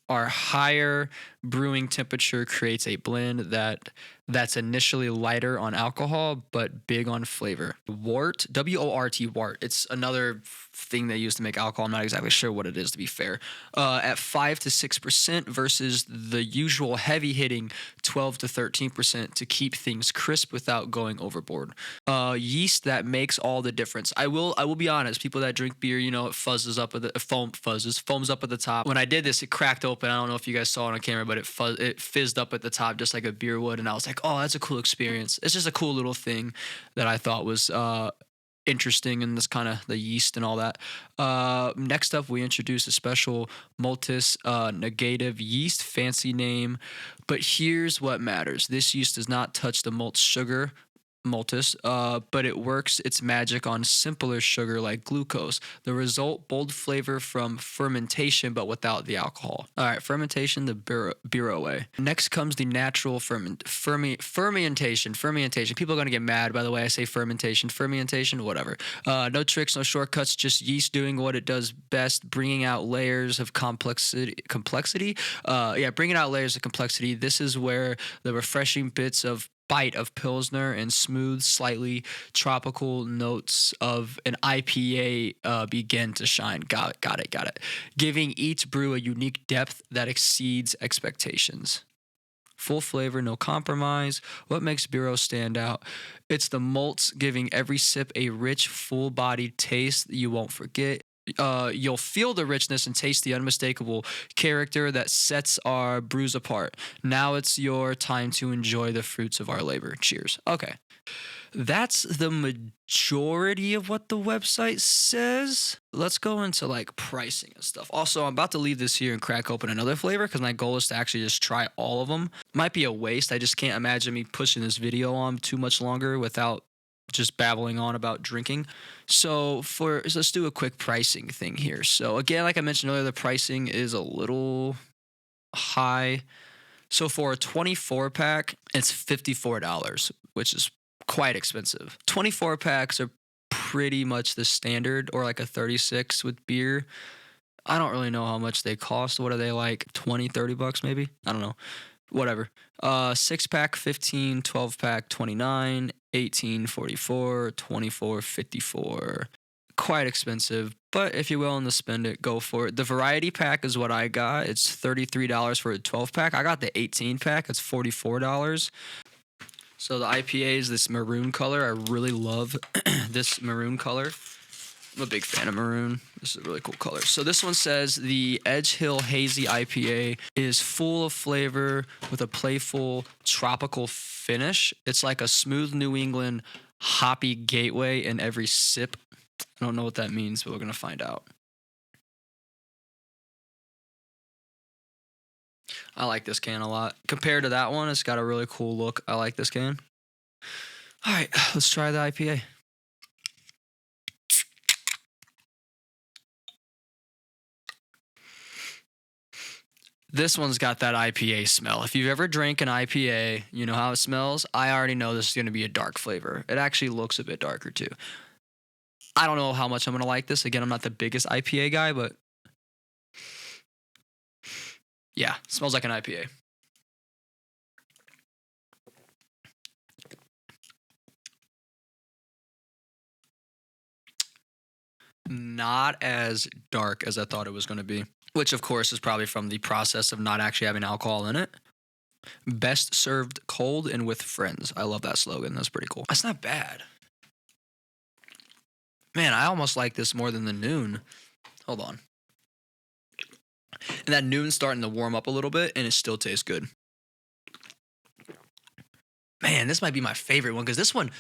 our higher brewing temperature creates a blend that's initially lighter on alcohol but big on flavor. Wort, W-O-R-T, wort. It's another thing they use to make alcohol. I'm not exactly sure what it is, to be fair. At 5 to 6% versus the usual heavy hitting 12 to 13% to keep things crisp without going overboard. Yeast that makes all the difference. I will be honest. People that drink beer, it foams up at the top. When I did this, it cracked open. I don't know if you guys saw it on camera, but it fizzed up at the top just like a beer would, and I was like, oh, that's a cool experience. It's just a cool little thing that I thought was interesting in this kind of the yeast and all that. Next up, we introduce a special maltus negative yeast, fancy name, but here's what matters. This yeast does not touch the malt sugar, maltus, but it works its magic on simpler sugar like glucose. The result, bold flavor from fermentation, but without the alcohol. All right, fermentation the BERO way. Next comes the natural fermentation. People are going to get mad, by the way, I say fermentation, whatever. No tricks, no shortcuts, just yeast doing what it does best, bringing out layers of complexity. Bringing out layers of complexity. This is where the refreshing bite of Pilsner and smooth, slightly tropical notes of an IPA begin to shine. Got it. Giving each brew a unique depth that exceeds expectations. Full flavor, no compromise. What makes BERO stand out? It's the malts giving every sip a rich, full-bodied taste that you won't forget. You'll feel the richness and taste the unmistakable character that sets our brews apart. Now it's your time to enjoy the fruits of our labor. Cheers. Okay. That's the majority of what the website says. Let's go into like pricing and stuff. Also, I'm about to leave this here and crack open another flavor because my goal is to actually just try all of them. Might be a waste. I just can't imagine me pushing this video on too much longer without just babbling on about drinking. So let's do a quick pricing thing here. So again, like I mentioned earlier, the pricing is a little high. So for a 24 pack, it's $54, which is quite expensive. 24 packs are pretty much the standard, or like a 36 with beer. I don't really know how much they cost. What are they, like 20, $30 maybe? I don't know. Whatever. 6-pack 15, 12-pack 29, 18 44, 24 54. Quite expensive, but if you're willing to spend it, go for it. The variety pack is what I got. It's $33 for a 12-pack. I got the 18-pack. It's $44. So the IPA is this maroon color. I really love this maroon color. I'm a big fan of maroon. This is a really cool color. So this one says the Edge Hill Hazy IPA is full of flavor with a playful tropical finish. It's like a smooth New England hoppy gateway in every sip. I don't know what that means, but we're going to find out. I like this can a lot. Compared to that one, it's got a really cool look. I like this can. All right, let's try the IPA. This one's got that IPA smell. If you've ever drank an IPA, you know how it smells. I already know this is going to be a dark flavor. It actually looks a bit darker too. I don't know how much I'm going to like this. Again, I'm not the biggest IPA guy, but yeah, it smells like an IPA. Not as dark as I thought it was going to be. which of course is probably from the process of not actually having alcohol in it. Best served cold and with friends. I love that slogan. That's pretty cool. That's not bad. Man, I almost like this more than the noon. Hold on. And that noon's starting to warm up a little bit, and it still tastes good. Man, this might be my favorite one because this one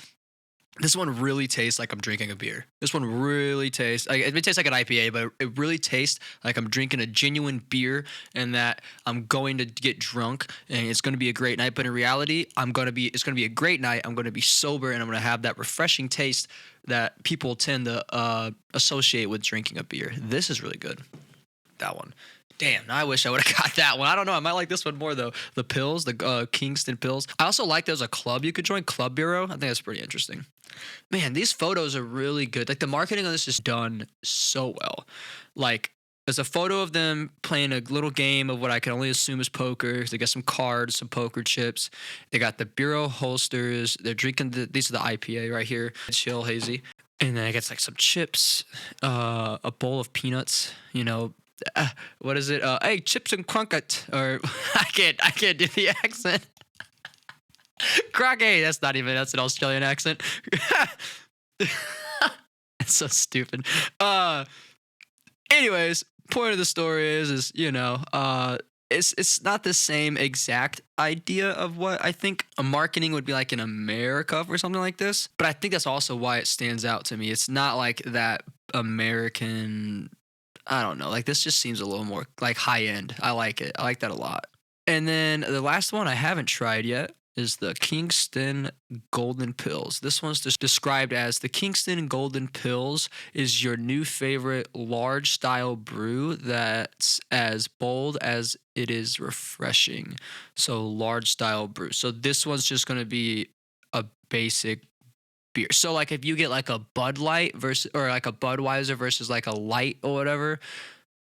really tastes like I'm drinking a beer. This one really tastes like it tastes like an IPA, but it really tastes like I'm drinking a genuine beer and that I'm going to get drunk and it's going to be a great night. But in reality, it's going to be a great night. I'm going to be sober and I'm going to have that refreshing taste that people tend to associate with drinking a beer. This is really good. That one. Damn, I wish I would have got that one. I don't know. I might like this one more, though. The pills, the Kingston pills. I also like there's a club you could join, Club BERO. I think that's pretty interesting. Man, these photos are really good. Like, the marketing on this is done so well. Like, there's a photo of them playing a little game of what I can only assume is poker. They got some cards, some poker chips. They got the BERO holsters. They're drinking these are the IPA right here. Chill, hazy. And then I get like some chips, a bowl of peanuts, you know. What is it? Hey, chips and crunkets. Or I can't do the accent. Croquet. That's an Australian accent. It's so stupid. Anyways, point of the story is it's not the same exact idea of what I think a marketing would be like in America for something like this. But I think that's also why it stands out to me. It's not like that American, I don't know, like this just seems a little more like high end. I like it. I like that a lot. And then the last one I haven't tried yet is the Kingston Golden Pills. This one's just described as the Kingston Golden Pills is your new favorite large style brew that's as bold as it is refreshing. So large style brew. So this one's just going to be a basic beer. So like if you get like a Bud Light versus or like a Budweiser versus like a light or whatever,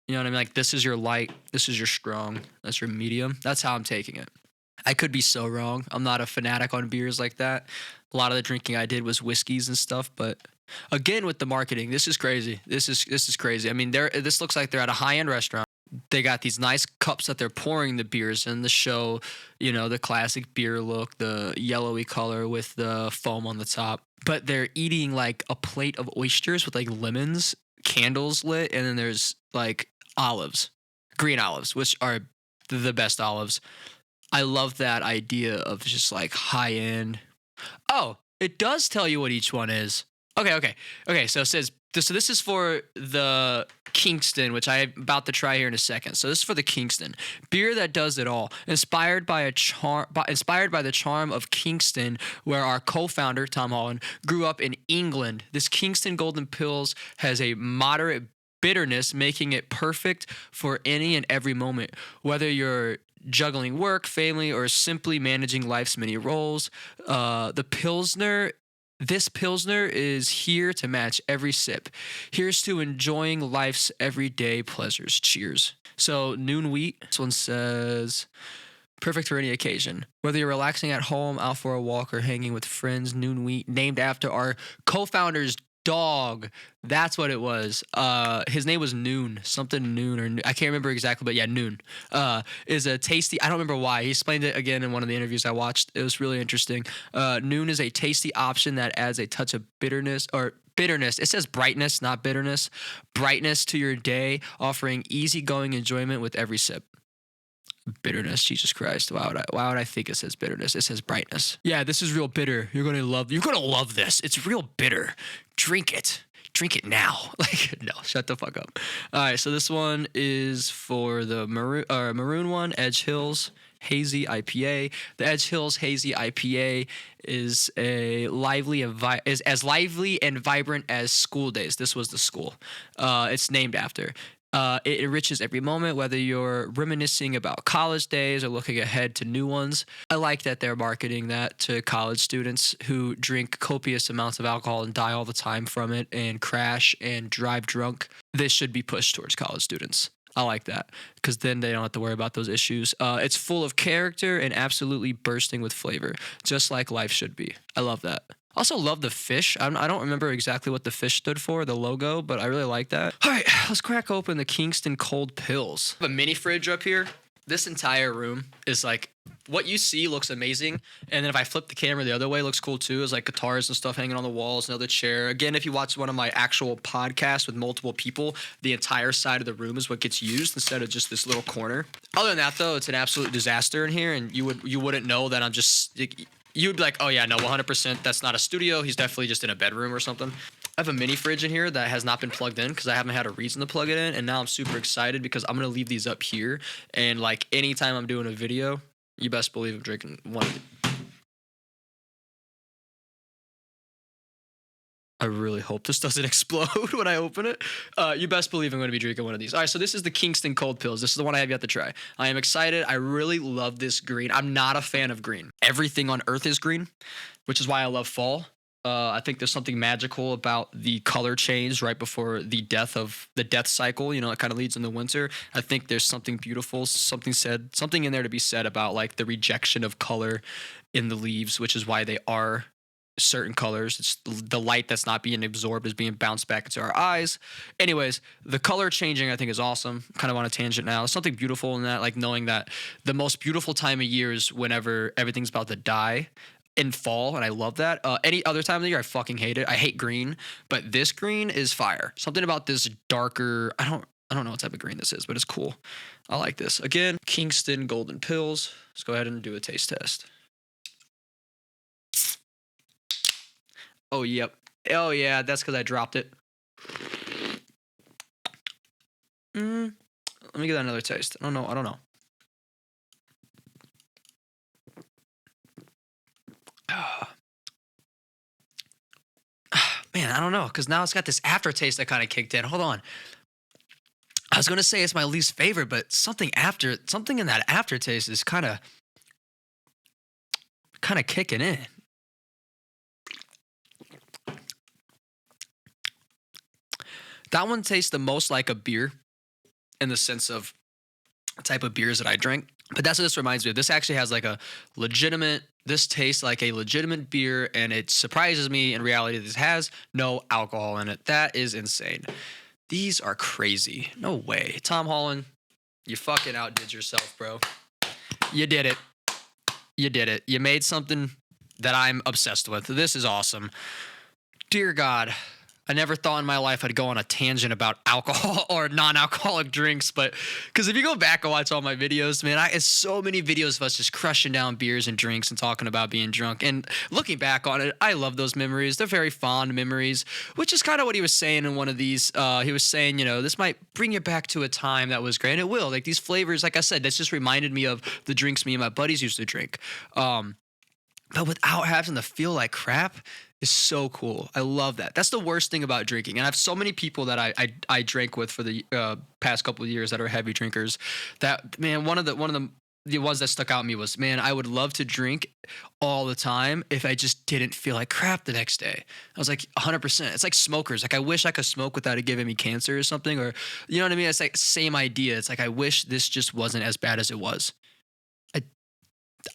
you know what I mean? Like this is your light, this is your strong, that's your medium. That's how I'm taking it. I could be so wrong. I'm not a fanatic on beers like that. A lot of the drinking I did was whiskeys and stuff, but again with the marketing, this is crazy. This is crazy. I mean, this looks like they're at a high-end restaurant. They got these nice cups that they're pouring the beers in, the show, you know, the classic beer look, the yellowy color with the foam on the top. But they're eating like a plate of oysters with like lemons, candles lit, and then there's like olives, green olives, which are the best olives. I love that idea of just like high end. Oh, it does tell you what each one is. Okay. So it says this. So this is for the Kingston, which I'm about to try here in a second. So this is for the Kingston beer that does it all. Inspired by the charm of Kingston, where our co-founder Tom Holland grew up in England. This Kingston Golden Pills has a moderate bitterness, making it perfect for any and every moment, whether you're juggling work, family, or simply managing life's many roles. This Pilsner is here to match every sip. Here's to enjoying life's everyday pleasures. Cheers. So, noon wheat. This one says, perfect for any occasion. Whether you're relaxing at home, out for a walk, or hanging with friends, noon wheat, named after our co-founder's dog. That's what it was. His name was Noon, something Noon, or I can't remember exactly, but yeah, Noon is a tasty. I don't remember why. He explained it again in one of the interviews I watched. It was really interesting. Noon is a tasty option that adds a touch of bitterness. It says brightness, not bitterness. Brightness to your day, offering easygoing enjoyment with every sip. Bitterness, Jesus Christ. Why would I think it says bitterness? It says brightness. Yeah, this is real bitter. You're gonna love this. It's real bitter. Drink it now. Like, no, shut the fuck up. All right, so this one is for the maroon one, Edge Hills Hazy IPA. The Edge Hills Hazy IPA is as lively and vibrant as school days. This was the school. It's named after. It enriches every moment, whether you're reminiscing about college days or looking ahead to new ones. I like that they're marketing that to college students who drink copious amounts of alcohol and die all the time from it and crash and drive drunk. This should be pushed towards college students. I like that because then they don't have to worry about those issues. It's full of character and absolutely bursting with flavor, just like life should be. I love that. Also love the fish. I don't remember exactly what the fish stood for, the logo, but I really like that. All right, let's crack open the Kingston Cold Pills. I have a mini fridge up here. This entire room is like, what you see looks amazing. And then if I flip the camera the other way, it looks cool too. It's like guitars and stuff hanging on the walls, another chair. Again, if you watch one of my actual podcasts with multiple people, the entire side of the room is what gets used instead of just this little corner. Other than that though, it's an absolute disaster in here, and you wouldn't know that I'm just, you'd be like, oh yeah, no, 100%, that's not a studio. He's definitely just in a bedroom or something. I have a mini fridge in here that has not been plugged in because I haven't had a reason to plug it in. And now I'm super excited because I'm going to leave these up here. And like anytime I'm doing a video, you best believe I'm drinking one of these. I really hope this doesn't explode when I open it. You best believe I'm going to be drinking one of these. All right, so this is the Kingston Cold Pills. This is the one I have yet to try. I am excited. I really love this green. I'm not a fan of green. Everything on earth is green, which is why I love fall. I think there's something magical about the color change right before the death cycle. You know, it kind of leads in the winter. I think there's something beautiful, something in there to be said about like the rejection of color in the leaves, which is why they are certain colors. It's the light that's not being absorbed is being bounced back into our eyes. Anyways, the color changing I think is awesome. I'm kind of on a tangent now. There's something beautiful in that, like knowing that the most beautiful time of year is whenever everything's about to die. In fall, and I love that. Any other time of the year, I fucking hate it. I hate green, but this green is fire. Something about this darker, I don't know what type of green this is, but it's cool. I like this. Again, Kingston Golden Pills. Let's go ahead and do a taste test. Oh, yep. Oh, yeah, that's because I dropped it. Let me give that another taste. I don't know. Man, I don't know, because now it's got this aftertaste that kind of kicked in. Hold on. I was going to say it's my least favorite, but something in that aftertaste is kind of kicking in. That one tastes the most like a beer in the sense of the type of beers that I drink. But that's what this reminds me of. This actually has like this tastes like a legitimate beer, and it surprises me in reality this has no alcohol in it. That is insane. These are crazy. No way. Tom Holland, you fucking outdid yourself, bro. You did it. You made something that I'm obsessed with. This is awesome. Dear God. I never thought in my life I'd go on a tangent about alcohol or non-alcoholic drinks, but because if you go back and watch all my videos, man, it's so many videos of us just crushing down beers and drinks and talking about being drunk. And looking back on it, I love those memories. They're very fond memories, which is kind of what he was saying in one of these. He was saying, you know, this might bring you back to a time that was great. And it will. Like these flavors, like I said, that's just reminded me of the drinks me and my buddies used to drink. But without having to feel like crap is so cool. I love that. That's the worst thing about drinking. And I have so many people that I drank with for the past couple of years that are heavy drinkers. That, man, one of the ones that stuck out to me was, man, I would love to drink all the time if I just didn't feel like crap the next day. I was like 100%. It's like smokers. Like I wish I could smoke without it giving me cancer or something, or you know what I mean? It's like same idea. It's like I wish this just wasn't as bad as it was.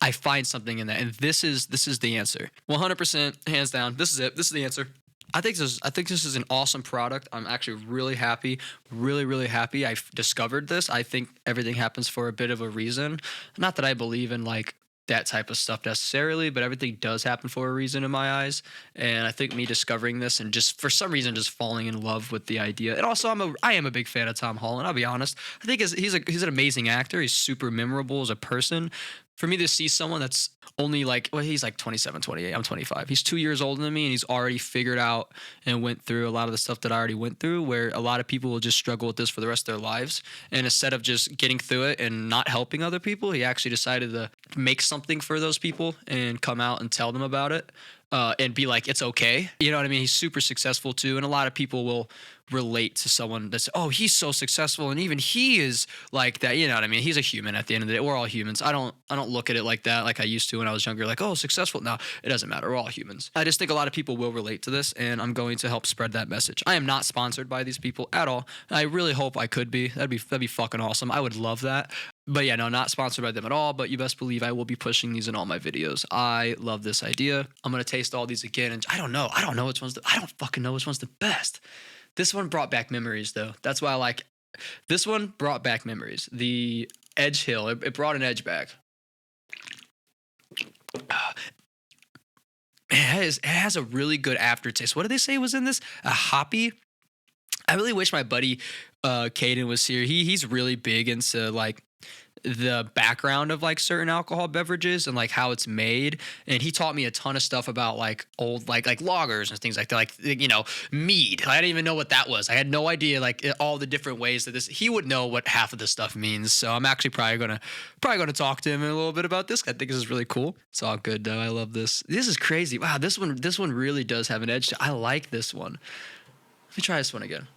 I find something in that, and this is the answer. 100%, hands down. This is it. This is the answer. I think this is an awesome product. I'm actually really happy, really happy I've discovered this. I think everything happens for a bit of a reason. Not that I believe in like that type of stuff necessarily, but everything does happen for a reason in my eyes. And I think me discovering this and just for some reason just falling in love with the idea. And also I am a big fan of Tom Holland. I'll be honest. I think he's an amazing actor. He's super memorable as a person. For me to see someone that's only like, well, he's like 27, 28. I'm 25. He's 2 years older than me, and he's already figured out and went through a lot of the stuff that I already went through, where a lot of people will just struggle with this for the rest of their lives. And instead of just getting through it and not helping other people, he actually decided to make something for those people and come out and tell them about it. And be like, it's okay. You know what I mean? He's super successful too. And a lot of people will relate to someone that's, oh, he's so successful. And even he is like that. You know what I mean? He's a human at the end of the day. We're all humans. I don't look at it like that, like I used to when I was younger, like, oh, successful. No, it doesn't matter. We're all humans. I just think a lot of people will relate to this, and I'm going to help spread that message. I am not sponsored by these people at all. I really hope I could be. That'd be fucking awesome. I would love that. But yeah, no, not sponsored by them at all. But you best believe I will be pushing these in all my videos. I love this idea. I'm gonna taste all these again, and I don't know which one's I don't fucking know which one's the best. This one brought back memories though. That's why I like. This one brought back memories. The Edge Hill, it brought an edge back. Man, it has a really good aftertaste. What did they say was in this? A hoppy. I really wish my buddy Caden was here. He's really big into like the background of like certain alcohol beverages and like how it's made, and he taught me a ton of stuff about like old like lagers and things like that, like mead. I didn't even know what that was. I had no idea like all the different ways that this. He would know what half of this stuff means. So I'm actually probably gonna talk to him a little bit about this. I think this is really cool. It's all good though. I love this. This is crazy. Wow, this one really does have an edge. I like this one. Let me try this one again.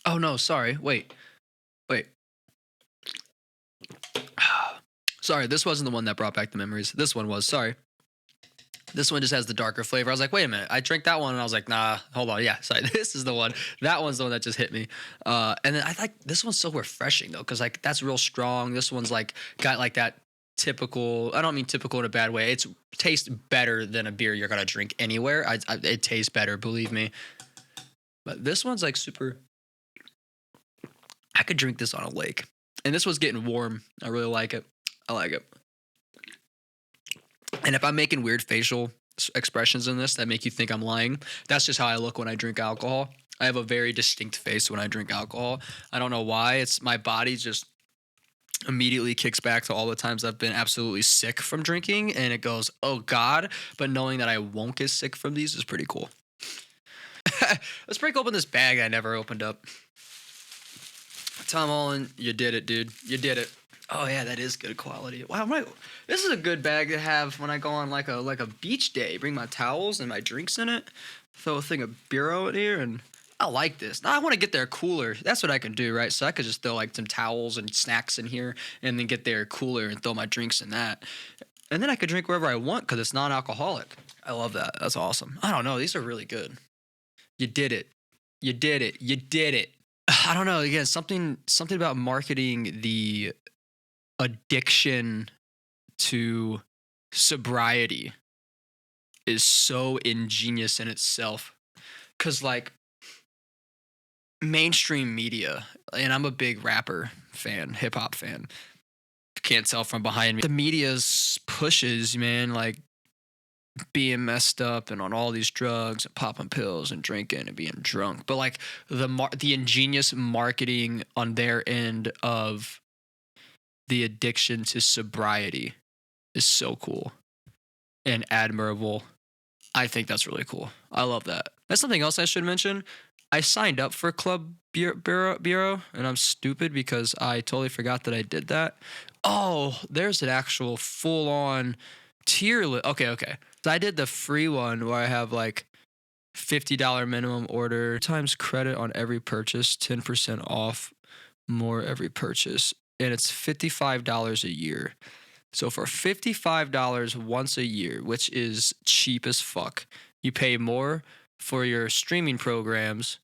Oh no, sorry. Wait. Sorry, this wasn't the one that brought back the memories. This one was, sorry. This one just has the darker flavor. I was like, wait a minute. I drank that one and I was like, nah, hold on. Yeah, sorry. This is the one. That one's the one that just hit me. And then I like this one's so refreshing though, because like that's real strong. This one's like got like that typical, I don't mean typical in a bad way. It tastes better than a beer you're gonna drink anywhere. It tastes better, believe me. But this one's like super. I could drink this on a lake. And this one's getting warm. I really like it. I like it. And if I'm making weird facial expressions in this that make you think I'm lying, that's just how I look when I drink alcohol. I have a very distinct face when I drink alcohol. I don't know why. It's my body just immediately kicks back to all the times I've been absolutely sick from drinking, and it goes, oh God. But knowing that I won't get sick from these is pretty cool. Let's break open this bag I never opened up. Tom Holland, you did it, dude. You did it. Oh yeah, that is good quality. Wow, this is a good bag to have when I go on like a beach day. Bring my towels and my drinks in it. Throw a thing of BERO in here, and I like this. Now I want to get their cooler. That's what I can do, right? So I could just throw like some towels and snacks in here, and then get their cooler and throw my drinks in that. And then I could drink wherever I want because it's non-alcoholic. I love that. That's awesome. I don't know. These are really good. You did it. You did it. You did it. I don't know. Again, something about marketing the addiction to sobriety is so ingenious in itself. Cause like mainstream media, and I'm a big rapper fan, hip hop fan. Can't tell from behind me. The media's pushes, man, like being messed up and on all these drugs and popping pills and drinking and being drunk. But like the ingenious marketing on their end of the addiction to sobriety is so cool and admirable. I think that's really cool. I love that. That's something else I should mention. I signed up for Club BERO, and I'm stupid because I totally forgot that I did that. Oh, there's an actual full-on tier list. Okay. So I did the free one where I have like $50 minimum order times credit on every purchase, 10% off more every purchase. And it's $55 a year. So for $55 once a year, which is cheap as fuck, you pay more for your streaming programs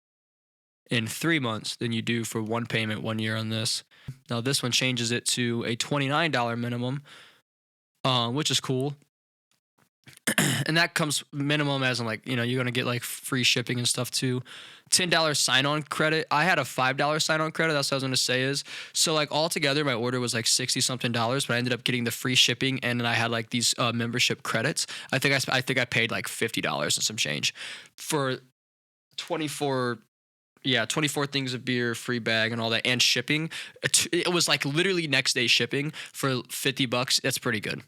in 3 months than you do for one payment 1 year on this. Now this one changes it to a $29 minimum, which is cool. And that comes minimum as in like, you're going to get like free shipping and stuff too. $10 sign-on credit. I had a $5 sign-on credit. That's what I was going to say is. So like altogether, my order was like 60 something dollars, but I ended up getting the free shipping, and then I had like these membership credits. I think I paid like $50 and some change for 24 things of beer, free bag and all that, and shipping. It was like literally next day shipping for $50. That's pretty good.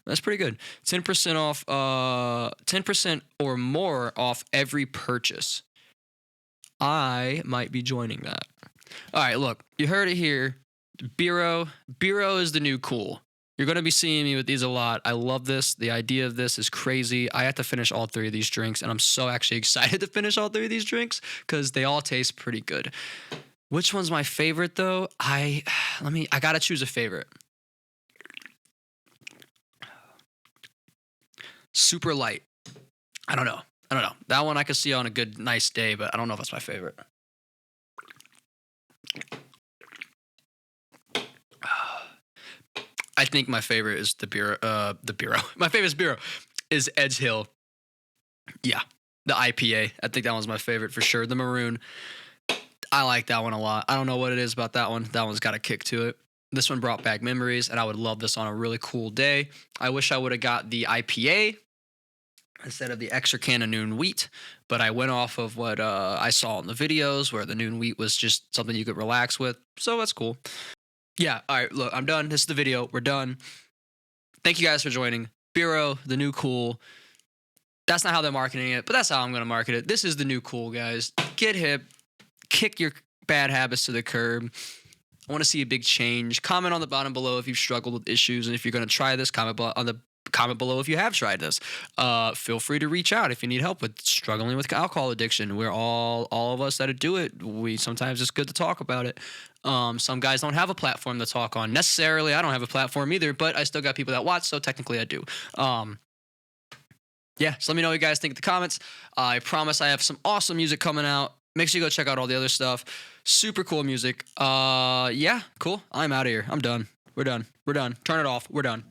10% off, 10% or more off every purchase. I might be joining that. All right, look, you heard it here. BERO is the new cool. You're going to be seeing me with these a lot. I love this. The idea of this is crazy. I have to finish all 3 of these drinks, and I'm so actually excited to finish all 3 of these drinks because they all taste pretty good. Which one's my favorite, though? I got to choose a favorite. Super light. I don't know. That one I could see on a good, nice day, but I don't know if that's my favorite. I think my favorite is the BERO. My favorite is BERO is Edge Hill. Yeah, the IPA. I think that one's my favorite for sure. The maroon. I like that one a lot. I don't know what it is about that one. That one's got a kick to it. This one brought back memories, and I would love this on a really cool day. I wish I would have got the IPA instead of the extra can of noon wheat, but I went off of what I saw in the videos where the noon wheat was just something you could relax with. So that's cool. Yeah, all right, look, I'm done. This is the video. We're done. Thank you guys for joining. BERO, the new cool. That's not how they're marketing it, but that's how I'm going to market it. This is the new cool, guys. Get hip. Kick your bad habits to the curb. I want to see a big change. Comment on the bottom below if you've struggled with issues, and if you're going to try this, comment below if you have tried this. Feel free to reach out if you need help with struggling with alcohol addiction. We're all of us that do it. We sometimes it's good to talk about it. Some guys don't have a platform to talk on necessarily. I don't have a platform either, but I still got people that watch, so technically I do. Yeah, so let me know what you guys think in the comments. I promise I have some awesome music coming out. Make sure you go check out all the other stuff. Super cool music. Yeah, cool. I'm out of here. I'm done. We're done. Turn it off. We're done.